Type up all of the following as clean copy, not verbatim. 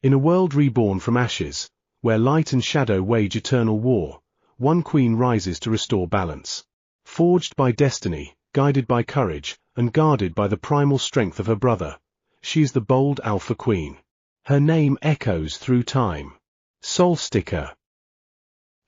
In a world reborn from ashes, where light and shadow wage eternal war, one queen rises to restore balance. Forged by destiny, guided by courage, and guarded by the primal strength of her brother, she is the bold Alpha Queen. Her name echoes through time. Solstika.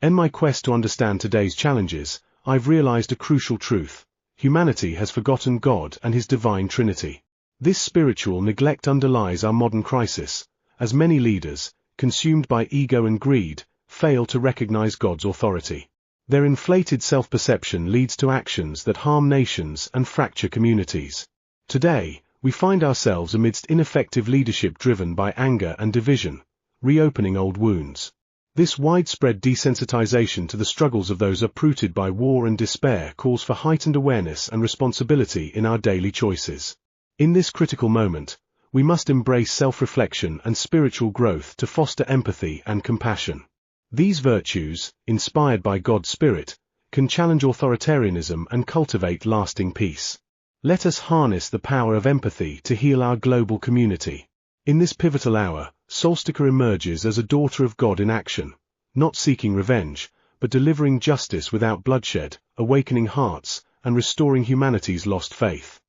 In my quest to understand today's challenges, I've realized a crucial truth. Humanity has forgotten God and His divine Trinity. This spiritual neglect underlies our modern crisis, as many leaders, consumed by ego and greed, fail to recognize God's authority. Their inflated self-perception leads to actions that harm nations and fracture communities. Today, we find ourselves amidst ineffective leadership driven by anger and division, reopening old wounds. This widespread desensitization to the struggles of those uprooted by war and despair calls for heightened awareness and responsibility in our daily choices. In this critical moment, we must embrace self-reflection and spiritual growth to foster empathy and compassion. These virtues, inspired by God's Spirit, can challenge authoritarianism and cultivate lasting peace. Let us harness the power of empathy to heal our global community. In this pivotal hour, Solstika emerges as a daughter of God in action, not seeking revenge, but delivering justice without bloodshed, awakening hearts, and restoring humanity's lost faith.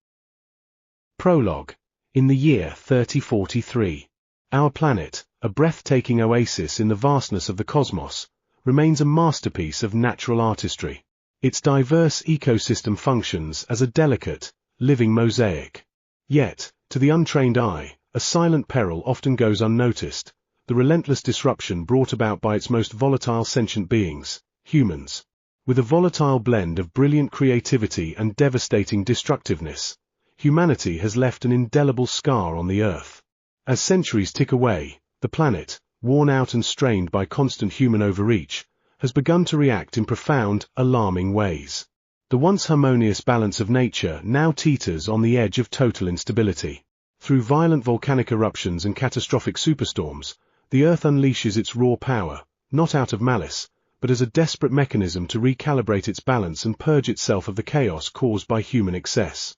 Prologue. In the year 3043, our planet, a breathtaking oasis in the vastness of the cosmos, remains a masterpiece of natural artistry. Its diverse ecosystem functions as a delicate, living mosaic. Yet, to the untrained eye, a silent peril often goes unnoticed, the relentless disruption brought about by its most volatile sentient beings, humans. With a volatile blend of brilliant creativity and devastating destructiveness, humanity has left an indelible scar on the Earth. As centuries tick away, the planet, worn out and strained by constant human overreach, has begun to react in profound, alarming ways. The once harmonious balance of nature now teeters on the edge of total instability. Through violent volcanic eruptions and catastrophic superstorms, the Earth unleashes its raw power, not out of malice, but as a desperate mechanism to recalibrate its balance and purge itself of the chaos caused by human excess.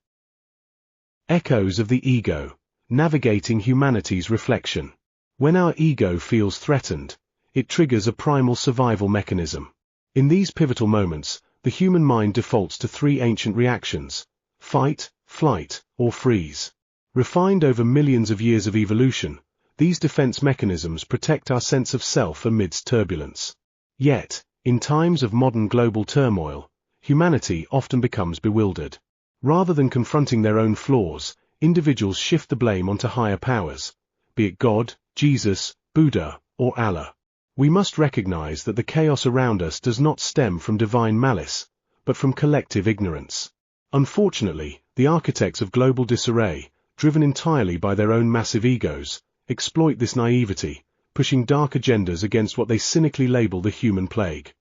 Echoes of the ego, navigating humanity's reflection. When our ego feels threatened, it triggers a primal survival mechanism. In these pivotal moments, the human mind defaults to three ancient reactions: fight, flight, or freeze. Refined over millions of years of evolution, these defense mechanisms protect our sense of self amidst turbulence. Yet, in times of modern global turmoil, humanity often becomes bewildered. Rather than confronting their own flaws, individuals shift the blame onto higher powers, be it God, Jesus, Buddha, or Allah. We must recognize that the chaos around us does not stem from divine malice, but from collective ignorance. Unfortunately, the architects of global disarray, driven entirely by their own massive egos, exploit this naivety, pushing dark agendas against what they cynically label the human plague.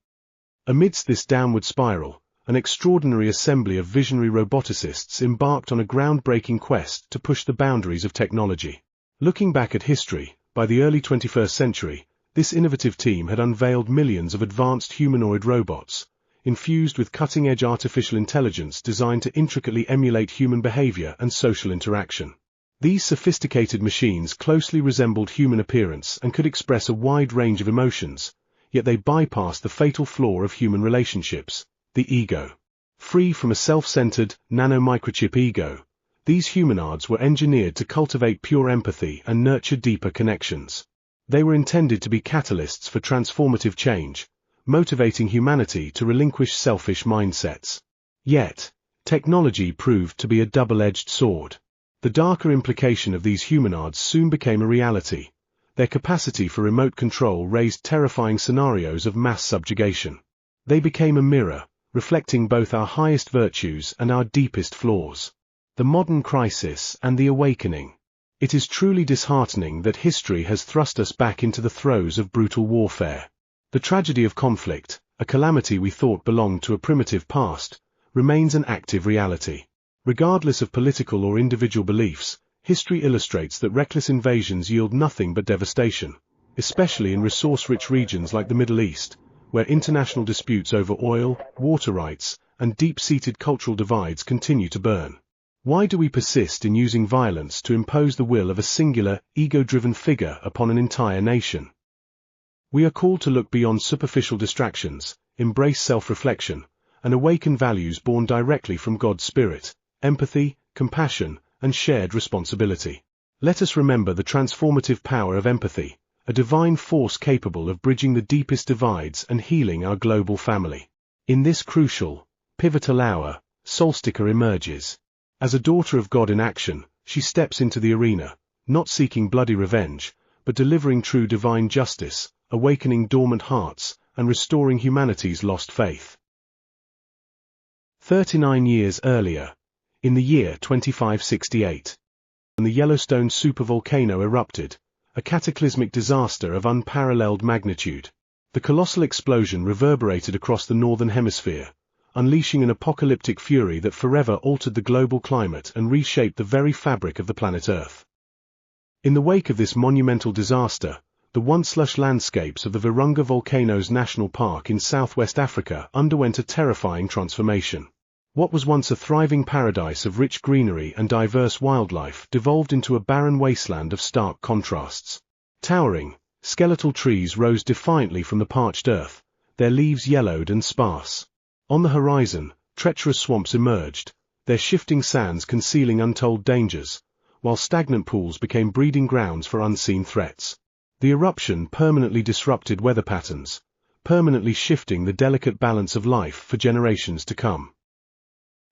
Amidst this downward spiral, an extraordinary assembly of visionary roboticists embarked on a groundbreaking quest to push the boundaries of technology. Looking back at history, by the early 21st century, this innovative team had unveiled millions of advanced humanoid robots, infused with cutting-edge artificial intelligence designed to intricately emulate human behavior and social interaction. These sophisticated machines closely resembled human appearance and could express a wide range of emotions, yet they bypassed the fatal flaw of human relationships, the ego. Free from a self-centered, nano-microchip ego, these humanoids were engineered to cultivate pure empathy and nurture deeper connections. They were intended to be catalysts for transformative change, motivating humanity to relinquish selfish mindsets. Yet, technology proved to be a double-edged sword. The darker implication of these humanoids soon became a reality. Their capacity for remote control raised terrifying scenarios of mass subjugation. They became a mirror, reflecting both our highest virtues and our deepest flaws. The modern crisis and the awakening. It is truly disheartening that history has thrust us back into the throes of brutal warfare. The tragedy of conflict, a calamity we thought belonged to a primitive past, remains an active reality. Regardless of political or individual beliefs, history illustrates that reckless invasions yield nothing but devastation, especially in resource-rich regions like the Middle East, where international disputes over oil, water rights, and deep-seated cultural divides continue to burn. Why do we persist in using violence to impose the will of a singular, ego-driven figure upon an entire nation? We are called to look beyond superficial distractions, embrace self-reflection, and awaken values born directly from God's Spirit, empathy, compassion, and shared responsibility. Let us remember the transformative power of empathy, a divine force capable of bridging the deepest divides and healing our global family. In this crucial, pivotal hour, Solstika emerges. As a daughter of God in action, she steps into the arena, not seeking bloody revenge, but delivering true divine justice, awakening dormant hearts, and restoring humanity's lost faith. 39 years earlier, in the year 2568, when the Yellowstone supervolcano erupted, a cataclysmic disaster of unparalleled magnitude. The colossal explosion reverberated across the northern hemisphere, unleashing an apocalyptic fury that forever altered the global climate and reshaped the very fabric of the planet Earth. In the wake of this monumental disaster, the once lush landscapes of the Virunga Volcanoes National Park in southwest Africa underwent a terrifying transformation. What was once a thriving paradise of rich greenery and diverse wildlife devolved into a barren wasteland of stark contrasts. Towering, skeletal trees rose defiantly from the parched earth, their leaves yellowed and sparse. On the horizon, treacherous swamps emerged, their shifting sands concealing untold dangers, while stagnant pools became breeding grounds for unseen threats. The eruption permanently disrupted weather patterns, permanently shifting the delicate balance of life for generations to come.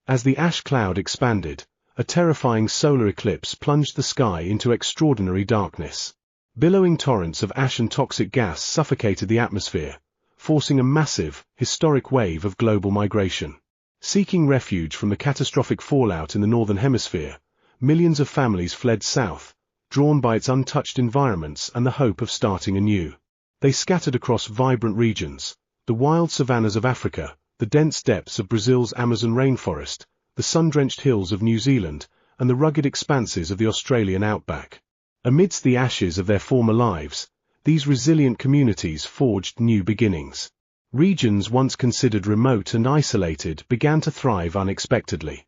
As the ash cloud expanded, a terrifying solar eclipse plunged the sky into extraordinary darkness. Billowing torrents of ash and toxic gas suffocated the atmosphere, forcing a massive, historic wave of global migration. Seeking refuge from the catastrophic fallout in the northern hemisphere, millions of families fled south, drawn by its untouched environments and the hope of starting anew. They scattered across vibrant regions, the wild savannas of Africa, the dense depths of Brazil's Amazon rainforest, the sun-drenched hills of New Zealand, and the rugged expanses of the Australian outback. Amidst the ashes of their former lives, these resilient communities forged new beginnings. Regions once considered remote and isolated began to thrive unexpectedly.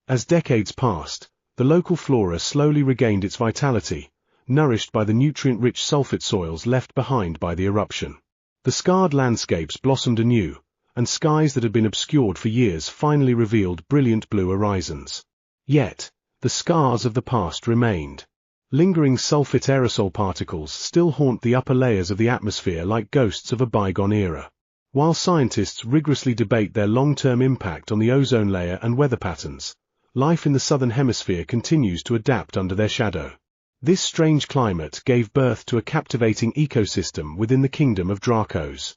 As decades passed, the local flora slowly regained its vitality, nourished by the nutrient-rich sulfate soils left behind by the eruption. The scarred landscapes blossomed anew, and skies that had been obscured for years finally revealed brilliant blue horizons. Yet, the scars of the past remained. Lingering sulfate aerosol particles still haunt the upper layers of the atmosphere like ghosts of a bygone era. While scientists rigorously debate their long-term impact on the ozone layer and weather patterns, life in the southern hemisphere continues to adapt under their shadow. This strange climate gave birth to a captivating ecosystem within the Kingdom of Dracos.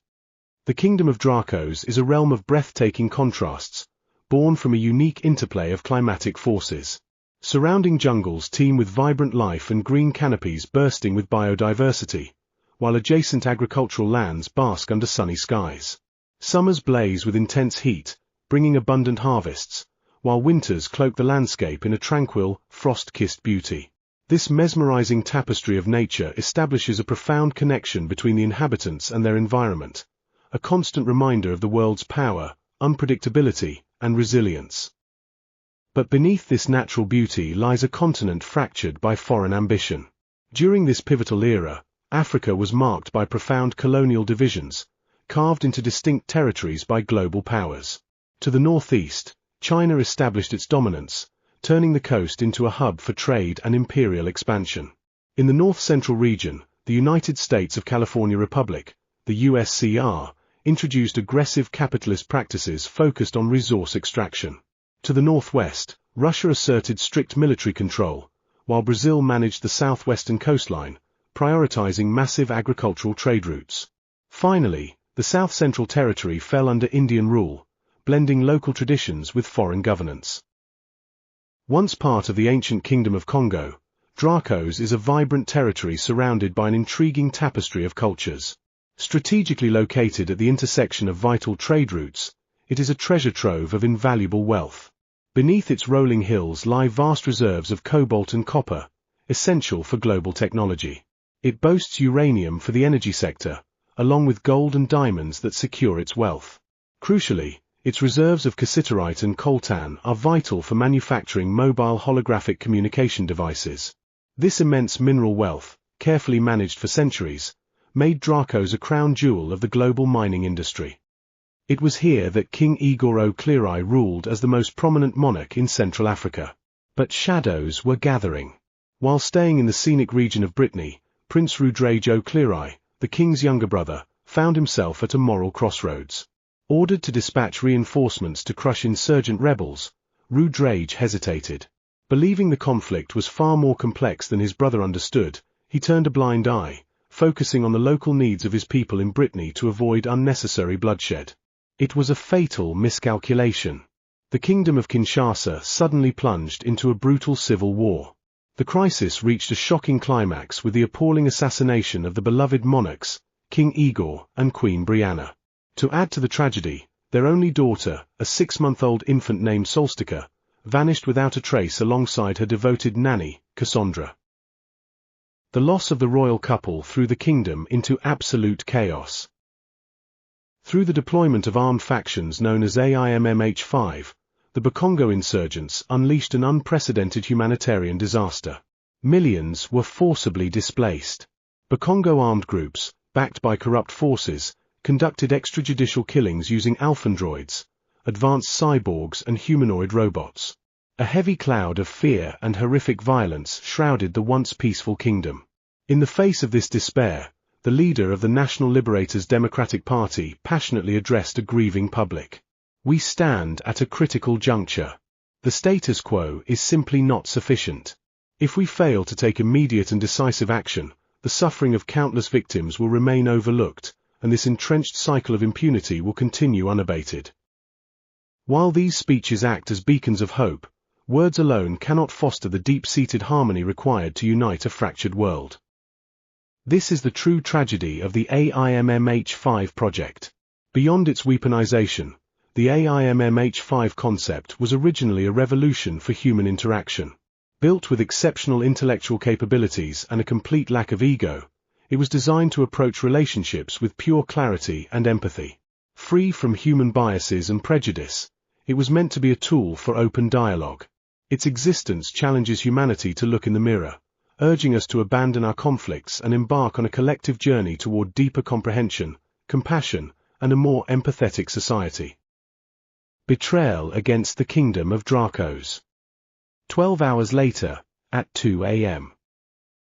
The Kingdom of Dracos is a realm of breathtaking contrasts, born from a unique interplay of climatic forces. Surrounding jungles teem with vibrant life and green canopies bursting with biodiversity, while adjacent agricultural lands bask under sunny skies. Summers blaze with intense heat, bringing abundant harvests, while winters cloak the landscape in a tranquil, frost-kissed beauty. This mesmerizing tapestry of nature establishes a profound connection between the inhabitants and their environment, a constant reminder of the world's power, unpredictability, and resilience. But beneath this natural beauty lies a continent fractured by foreign ambition. During this pivotal era, Africa was marked by profound colonial divisions, carved into distinct territories by global powers. To the northeast, China established its dominance, turning the coast into a hub for trade and imperial expansion. In the north-central region, the United States of California Republic, the USCR, introduced aggressive capitalist practices focused on resource extraction. To the northwest, Russia asserted strict military control, while Brazil managed the southwestern coastline, prioritizing massive agricultural trade routes. Finally, the south-central territory fell under Indian rule, blending local traditions with foreign governance. Once part of the ancient Kingdom of Congo, Dracos is a vibrant territory surrounded by an intriguing tapestry of cultures. Strategically located at the intersection of vital trade routes, it is a treasure trove of invaluable wealth. Beneath its rolling hills lie vast reserves of cobalt and copper, essential for global technology. It boasts uranium for the energy sector, along with gold and diamonds that secure its wealth. Crucially, Its reserves of cassiterite and coltan are vital for manufacturing mobile holographic communication devices. This immense mineral wealth, carefully managed for centuries, made Dracos a crown jewel of the global mining industry. It was here that King Igor O'Clery ruled as the most prominent monarch in Central Africa. But shadows were gathering. While staying in the scenic region of Brittany, Prince Rudrage O'Clery, the king's younger brother, found himself at a moral crossroads. Ordered to dispatch reinforcements to crush insurgent rebels, Rudrage hesitated. Believing the conflict was far more complex than his brother understood, he turned a blind eye, focusing on the local needs of his people in Brittany to avoid unnecessary bloodshed. It was a fatal miscalculation. The kingdom of Kinshasa suddenly plunged into a brutal civil war. The crisis reached a shocking climax with the appalling assassination of the beloved monarchs, King Igor and Queen Brianna. To add to the tragedy, their only daughter, a 6-month-old infant named Solstika, vanished without a trace alongside her devoted nanny, Casandra. The loss of the royal couple threw the kingdom into absolute chaos. Through the deployment of armed factions known as AIMMH5, the Bakongo insurgents unleashed an unprecedented humanitarian disaster. Millions were forcibly displaced. Bakongo armed groups, backed by corrupt forces, conducted extrajudicial killings using alphandroids, advanced cyborgs and humanoid robots. A heavy cloud of fear and horrific violence shrouded the once peaceful kingdom. In the face of this despair, the leader of the National Liberators Democratic Party passionately addressed a grieving public. We stand at a critical juncture. The status quo is simply not sufficient. If we fail to take immediate and decisive action, the suffering of countless victims will remain overlooked, and this entrenched cycle of impunity will continue unabated. While these speeches act as beacons of hope, words alone cannot foster the deep-seated harmony required to unite a fractured world. This is the true tragedy of the AIMMH5 project. Beyond its weaponization, the AIMMH5 concept was originally a revolution for human interaction. Built with exceptional intellectual capabilities and a complete lack of ego, it was designed to approach relationships with pure clarity and empathy. Free from human biases and prejudice, it was meant to be a tool for open dialogue. Its existence challenges humanity to look in the mirror, urging us to abandon our conflicts and embark on a collective journey toward deeper comprehension, compassion, and a more empathetic society. Betrayal against the kingdom of Dracos. 12 hours later, at 2 a.m.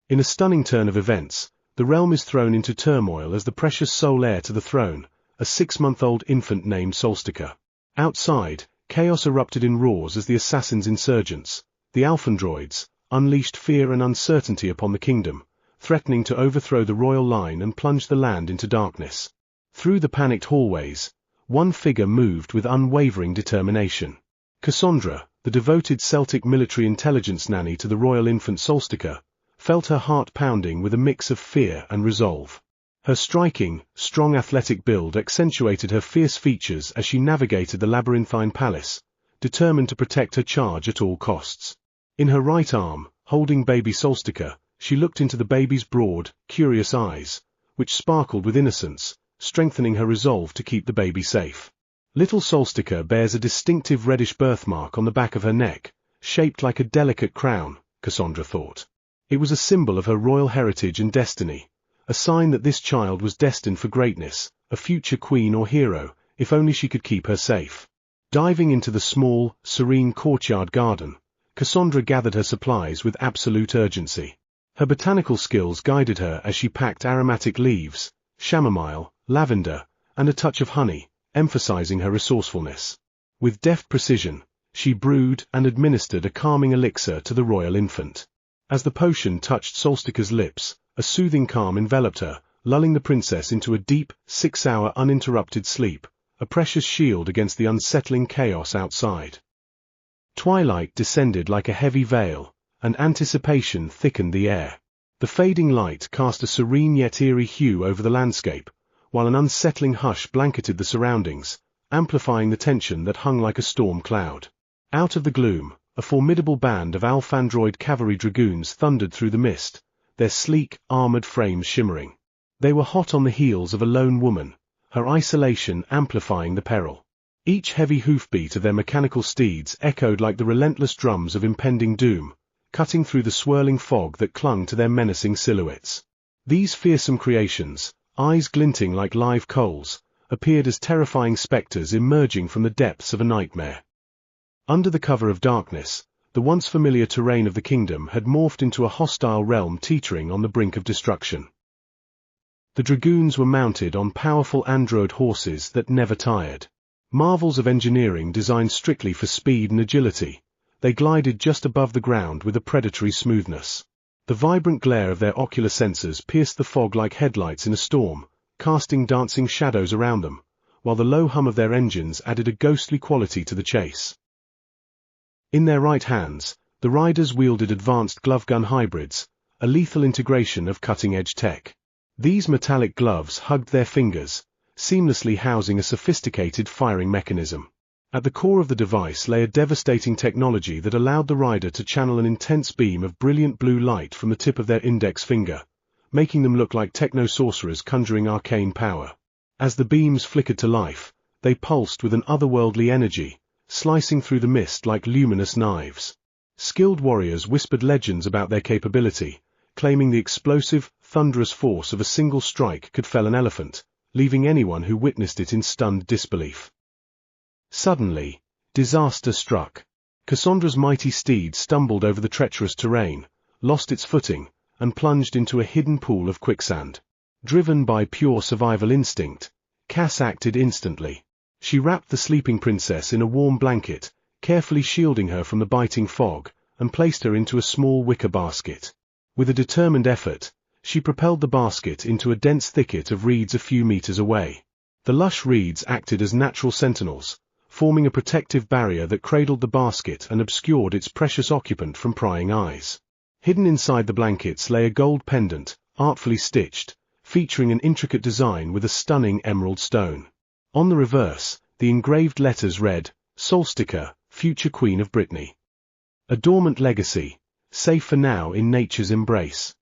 In a stunning turn of events, the realm is thrown into turmoil as the precious sole heir to the throne, a 6-month-old infant named Solstika. Outside, chaos erupted in roars as the assassins' insurgents, the alphandroids, unleashed fear and uncertainty upon the kingdom, threatening to overthrow the royal line and plunge the land into darkness. Through the panicked hallways, one figure moved with unwavering determination. Casandra, the devoted Celtic military intelligence nanny to the royal infant Solstika, felt her heart pounding with a mix of fear and resolve. Her striking, strong athletic build accentuated her fierce features as she navigated the labyrinthine palace, determined to protect her charge at all costs. In her right arm, holding baby Solstika, she looked into the baby's broad, curious eyes, which sparkled with innocence, strengthening her resolve to keep the baby safe. Little Solstika bears a distinctive reddish birthmark on the back of her neck, shaped like a delicate crown, Casandra thought. It was a symbol of her royal heritage and destiny, a sign that this child was destined for greatness, a future queen or hero, if only she could keep her safe. Diving into the small, serene courtyard garden, Casandra gathered her supplies with absolute urgency. Her botanical skills guided her as she packed aromatic leaves, chamomile, lavender, and a touch of honey, emphasizing her resourcefulness. With deft precision, she brewed and administered a calming elixir to the royal infant. As the potion touched Solstika's lips, a soothing calm enveloped her, lulling the princess into a deep, 6-hour uninterrupted sleep, a precious shield against the unsettling chaos outside. Twilight descended like a heavy veil, and anticipation thickened the air. The fading light cast a serene yet eerie hue over the landscape, while an unsettling hush blanketed the surroundings, amplifying the tension that hung like a storm cloud. Out of the gloom, a formidable band of alphandroid cavalry dragoons thundered through the mist, their sleek, armored frames shimmering. They were hot on the heels of a lone woman, her isolation amplifying the peril. Each heavy hoofbeat of their mechanical steeds echoed like the relentless drums of impending doom, cutting through the swirling fog that clung to their menacing silhouettes. These fearsome creations, eyes glinting like live coals, appeared as terrifying specters emerging from the depths of a nightmare. Under the cover of darkness, the once familiar terrain of the kingdom had morphed into a hostile realm teetering on the brink of destruction. The dragoons were mounted on powerful android horses that never tired. Marvels of engineering designed strictly for speed and agility, they glided just above the ground with a predatory smoothness. The vibrant glare of their ocular sensors pierced the fog like headlights in a storm, casting dancing shadows around them, while the low hum of their engines added a ghostly quality to the chase. In their right hands, the riders wielded advanced glove-gun hybrids, a lethal integration of cutting-edge tech. These metallic gloves hugged their fingers, seamlessly housing a sophisticated firing mechanism. At the core of the device lay a devastating technology that allowed the rider to channel an intense beam of brilliant blue light from the tip of their index finger, making them look like techno-sorcerers conjuring arcane power. As the beams flickered to life, they pulsed with an otherworldly energy, slicing through the mist like luminous knives. Skilled warriors whispered legends about their capability, claiming the explosive, thunderous force of a single strike could fell an elephant, leaving anyone who witnessed it in stunned disbelief. Suddenly, disaster struck. Cassandra's mighty steed stumbled over the treacherous terrain, lost its footing, and plunged into a hidden pool of quicksand. Driven by pure survival instinct, Cass acted instantly. She wrapped the sleeping princess in a warm blanket, carefully shielding her from the biting fog, and placed her into a small wicker basket. With a determined effort, she propelled the basket into a dense thicket of reeds a few meters away. The lush reeds acted as natural sentinels, forming a protective barrier that cradled the basket and obscured its precious occupant from prying eyes. Hidden inside the blankets lay a gold pendant, artfully stitched, featuring an intricate design with a stunning emerald stone. On the reverse, the engraved letters read, Solstika, future Queen of Brittany. A dormant legacy, safe for now in nature's embrace.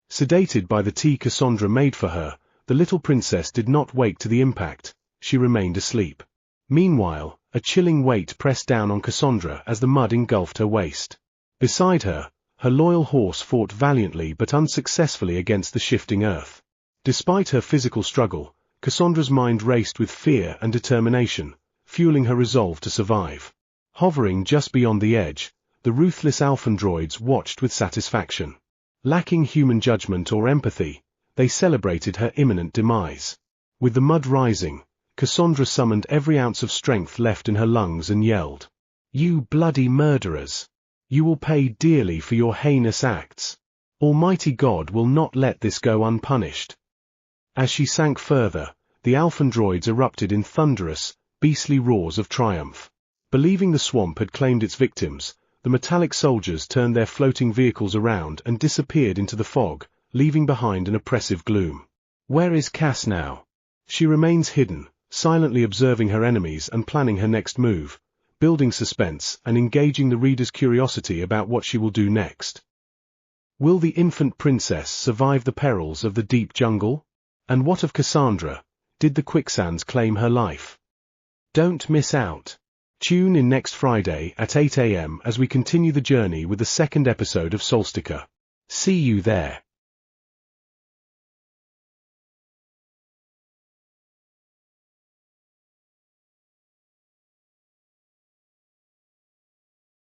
Sedated by the tea Cassandra made for her, the little princess did not wake to the impact, she remained asleep. Meanwhile, a chilling weight pressed down on Cassandra as the mud engulfed her waist. Beside her, her loyal horse fought valiantly but unsuccessfully against the shifting earth. Despite her physical struggle, Cassandra's mind raced with fear and determination, fueling her resolve to survive. Hovering just beyond the edge, the ruthless alphandroids watched with satisfaction. Lacking human judgment or empathy, they celebrated her imminent demise. With the mud rising, Cassandra summoned every ounce of strength left in her lungs and yelled, "You bloody murderers! You will pay dearly for your heinous acts. Almighty God will not let this go unpunished." As she sank further, the alphandroids erupted in thunderous, beastly roars of triumph. Believing the swamp had claimed its victims, the metallic soldiers turned their floating vehicles around and disappeared into the fog, leaving behind an oppressive gloom. Where is Cass now? She remains hidden, silently observing her enemies and planning her next move, building suspense and engaging the reader's curiosity about what she will do next. Will the infant princess survive the perils of the deep jungle? And what of Cassandra? Did the quicksands claim her life? Don't miss out. Tune in next Friday at 8 a.m. as we continue the journey with the second episode of Solstika. See you there.